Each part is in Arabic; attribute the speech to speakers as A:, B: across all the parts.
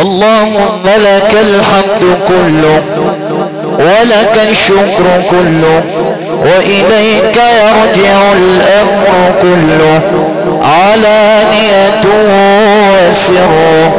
A: اللهم لك الحمد كله ولك الشكر كله وإليك يرجع الأمر كله علانيته وسره.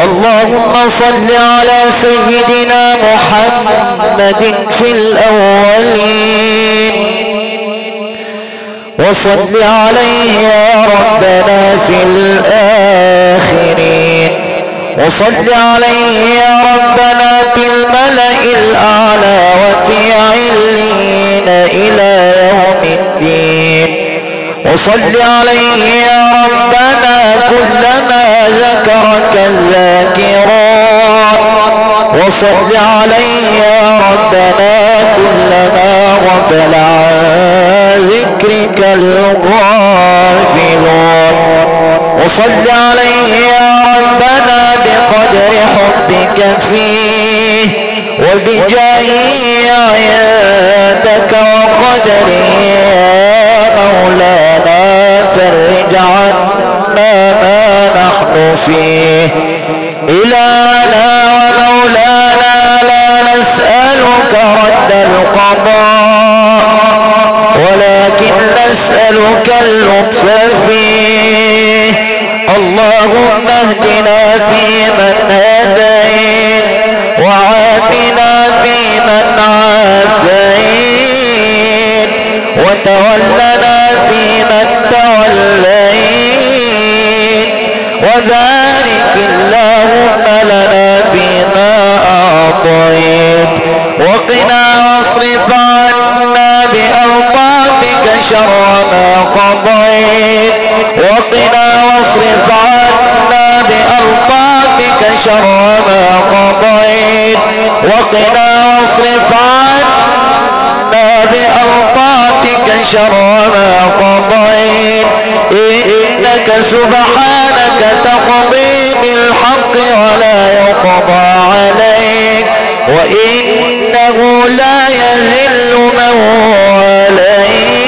A: اللهم صل على سيدنا محمد في الأولين وصل عليه يا ربنا في الآخرين وصل عليه يا ربنا في الملأ الأعلى وفي عليين إلى يوم الدين. وصل عليه يا ربنا كلما ذكرك الذاكرون وصل عليه يا ربنا كلما غفل عن ذكرك الغافلون. وصل عليه يا ربنا بقدر حبك فيه وبجاهه عندك وقدره يا مولانا فرج عنا ما نحن فيه. إلهنا ومولانا لا نسألك رد القضاء ولكن نسألك اللطف فيه. اللهم اهدنا فيمن هديت وعافنا فيمن عافيت وتولنا فيمن توليت وبارك اللهم لنا فيما أعطيت وقنا واصرف عنا بألطافك شر ما قضيت وقنا واصرف عنا بألطافك شر ما قضيت وقنا واصرف عنا بألطافك شر ما قضيت. إنك سبحانك تقضي بالحق ولا يقضى عليك وإنه لا يذل من واليت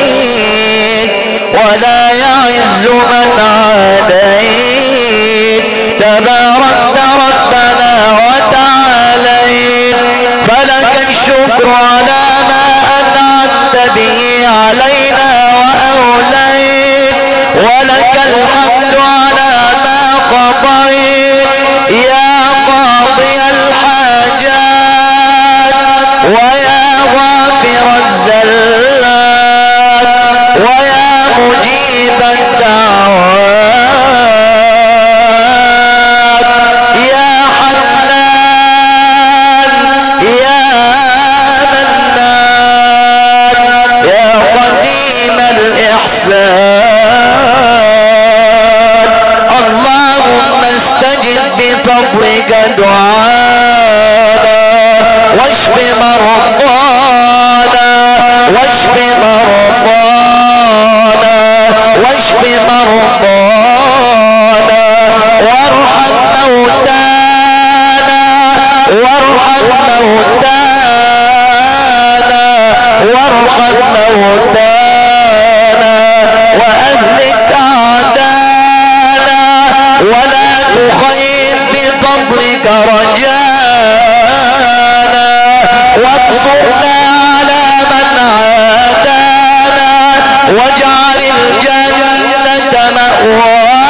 A: ولا يعز من عاديت. تباركت ربنا وتعاليت فلك الشكر على ما أنعمت به علينا وأوليت ولك الحمد على ما قضيت يا قاضي الحاجات ويا غافر الزلات ويا مجيب الدعوات يا حنان يا منان يا قديم الإحسان. اللهم استجب بفضلك دعانا واشف مرضانا واشف مرضانا واشف مرضانا وارحم موتانا وارحم موتانا وارحم موتانا وأهلك أعدانا ولا تخيب بفضلك رجانا وانصرنا على من عادانا واجعل الجنة مأوانا.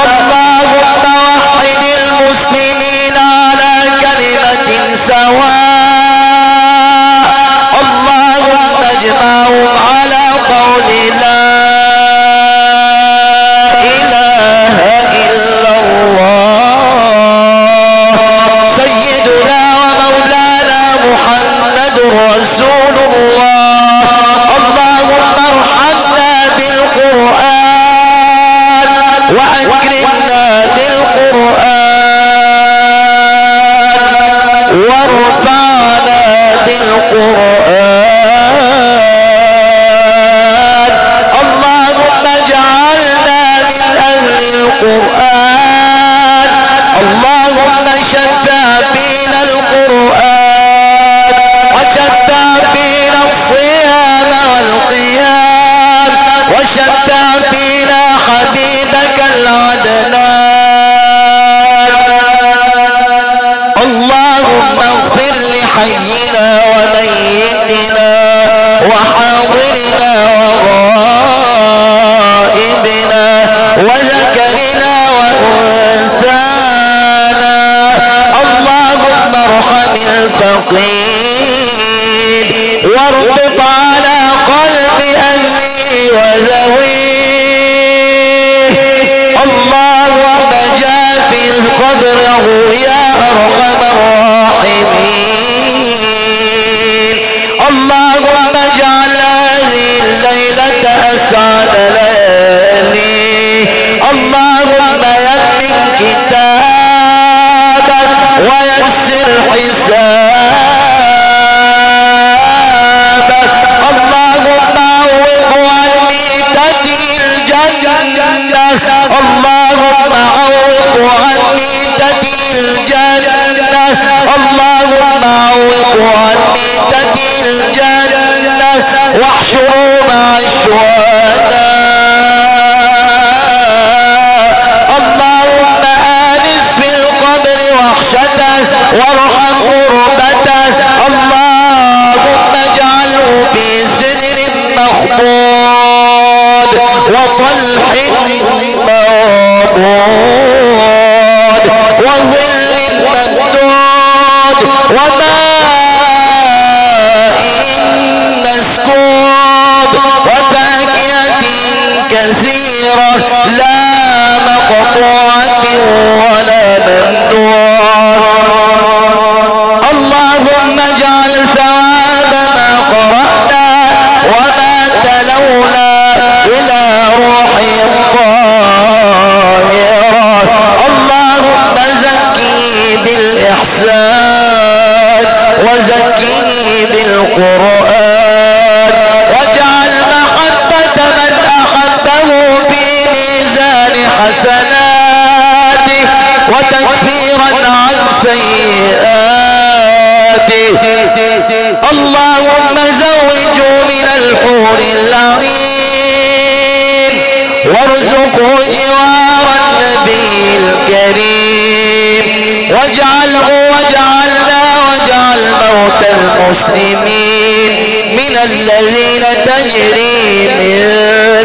A: اللهم وحد المسلمين على كلمة سواء. اللهم اجمعهم على قول لا إله إلا الله قبره يا أرحم الراحمين. اللهم اجعل هذه الليلة أسعد ليالي. اللهم يمن كتابك ويسر حسابك. اللهم عوض عني تدي الجنة. اللهم عوض عني تدي الجنة. اللهم عوض عني تدي الجنة. واحشروا مع الشهداء. اللهم آنس في القبر وحشته وارحم غربته. اللهم اجعله في سدر مخضود وطلح منضود وظل ممدود وماء مسكوب وفاكهة كثيرة لا مقطوعة ولا ممنوعة. اللهم اجعل ثواب ما قرأنا وما تلونا إلى روح طاهرة. اللهم زكني بالإحسان وزكني بالقرآن واجعل محبة من أحبه في ميزان حسناته وتكفيرا عن سيئاته. اللهم زوجوا من الحور العين وارزقه جوار النبي الكريم. واجعله واجعلنا واجعل موتى المسلمين من الذين تجري من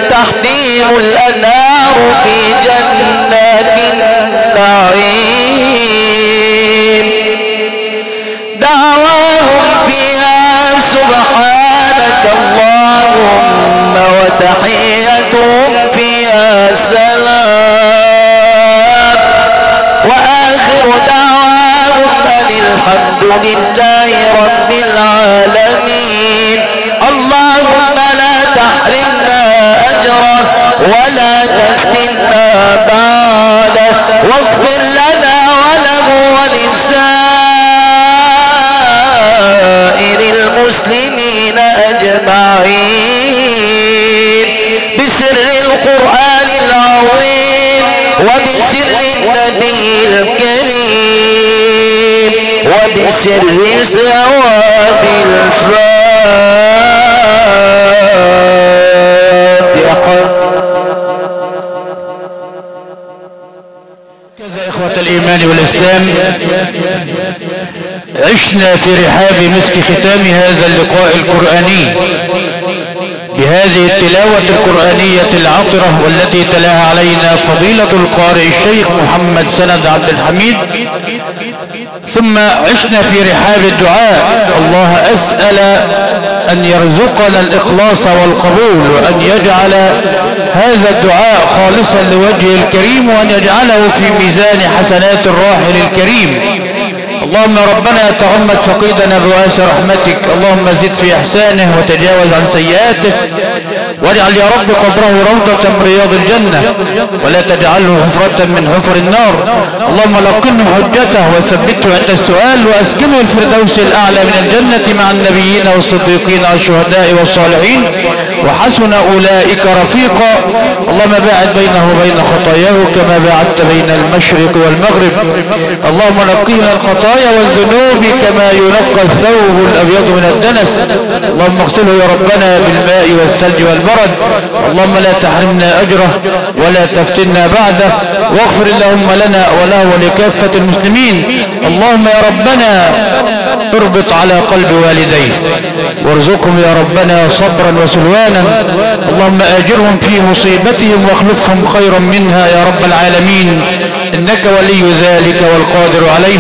A: تحتهم الأنهار في جنات النعيم. دعواهم فيها سبحانك اللهم وتحيتهم فيها سلام. وآخر دعواهم أن الحمد لله رب العالمين. اللهم لا تحرمنا أجره ولا تفتنا بعده واغفر لنا وله ولسائر المسلمين أجمعين بسر القرآن العظيم وبسر النبي الكريم وبسر ثواب الفاتحة.
B: كذا إخوة الإيمان والإسلام عشنا في رحاب مسك ختام هذا اللقاء القرآني بهذه التلاوة القرآنية العطرة والتي تلاها علينا فضيلة القارئ الشيخ محمد سند عبد الحميد. ثم عشنا في رحاب الدعاء. الله أسأل أن يرزقنا الإخلاص والقبول وأن يجعل هذا الدعاء خالصا لوجهه الكريم وأن يجعله في ميزان حسنات الراحل الكريم. اللهم ربنا تغمد فقيدنا بواسع رحمتك. اللهم زد في إحسانه وتجاوز عن سيئاته واجعل يا رب قبره روضة من رياض الجنة ولا تجعله حفرة من حفر النار. اللهم لقنه حجته وثبته عند السؤال وأسكنه الفردوس الأعلى من الجنة مع النبيين والصديقين والشهداء والصالحين وحسن أولئك رفيقا. اللهم باعد بينه وبين خطاياه كما باعدت بين المشرق والمغرب. اللهم نقيه من الخطايا والذنوب كما ينقى الثوب الأبيض من الدنس. اللهم اغسله يا ربنا بالماء والثلج والبرد. اللهم لا تحرمنا أجره ولا تفتنا بعده واغفر اللهم لنا وله ولكافة المسلمين. اللهم يا ربنا اربط على قلب والديه وارزقهم يا ربنا صبرا وسلوانا. اللهم آجرهم في مصيبتهم واخلفهم خيرا منها يا رب العالمين، إنك ولي ذلك والقادر عليه.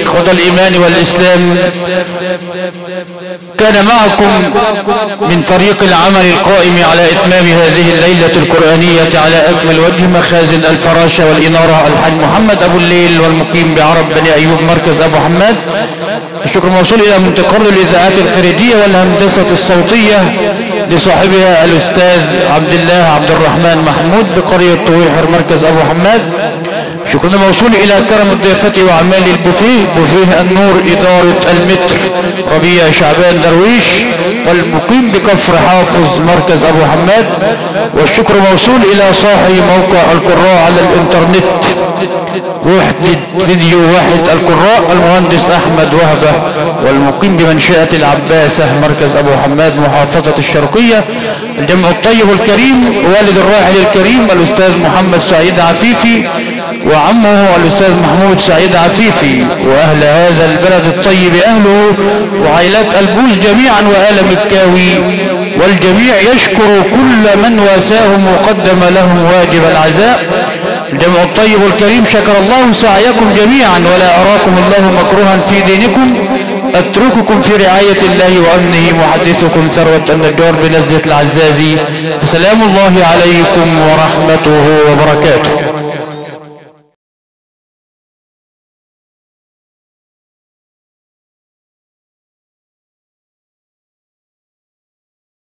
B: إخوة الإيمان والإسلام، كان معكم من فريق العمل القائم على إتمام هذه الليلة القرآنية على أكمل وجه مخازن الفراشة والإنارة الحاج محمد أبو الليل، والمقيم بعرب بني أيوب مركز أبو حماد. الشكر موصول إلى منتقل الإذاعات الخارجية والهندسة الصوتية لصاحبها الأستاذ عبد الله عبد الرحمن محمود بقرية طويحر مركز أبو حماد. شكرنا موصول إلى كرم الضيافة وأعمال البوفيه، بوفيه النور إدارة المتر ربيع شعبان درويش، والمقيم بكفر حافظ مركز أبو حماد. والشكر موصول إلى صاحب موقع القراء على الإنترنت وحدة فيديو واحد القراء المهندس أحمد وهبة، والمقيم بمنشأة العباسة مركز أبو حماد محافظة الشرقية. الجمع الطيب الكريم والد الراحل الكريم الأستاذ محمد سعيد عفيفي وعمه الأستاذ محمود سعيد عفيفي، وأهل هذا البلد الطيب أهله وعائلات البوز جميعا وآل مكاوي، والجميع يشكر كل من واساهم وقدم لهم واجب العزاء. الجمع الطيب الكريم شكر الله سعيكم جميعا، ولا أراكم الله مكروها في دينكم. أترككم في رعاية الله وأمنه، محدثكم ثروة النجار بنزلة العزازي، فسلام الله عليكم ورحمته وبركاته.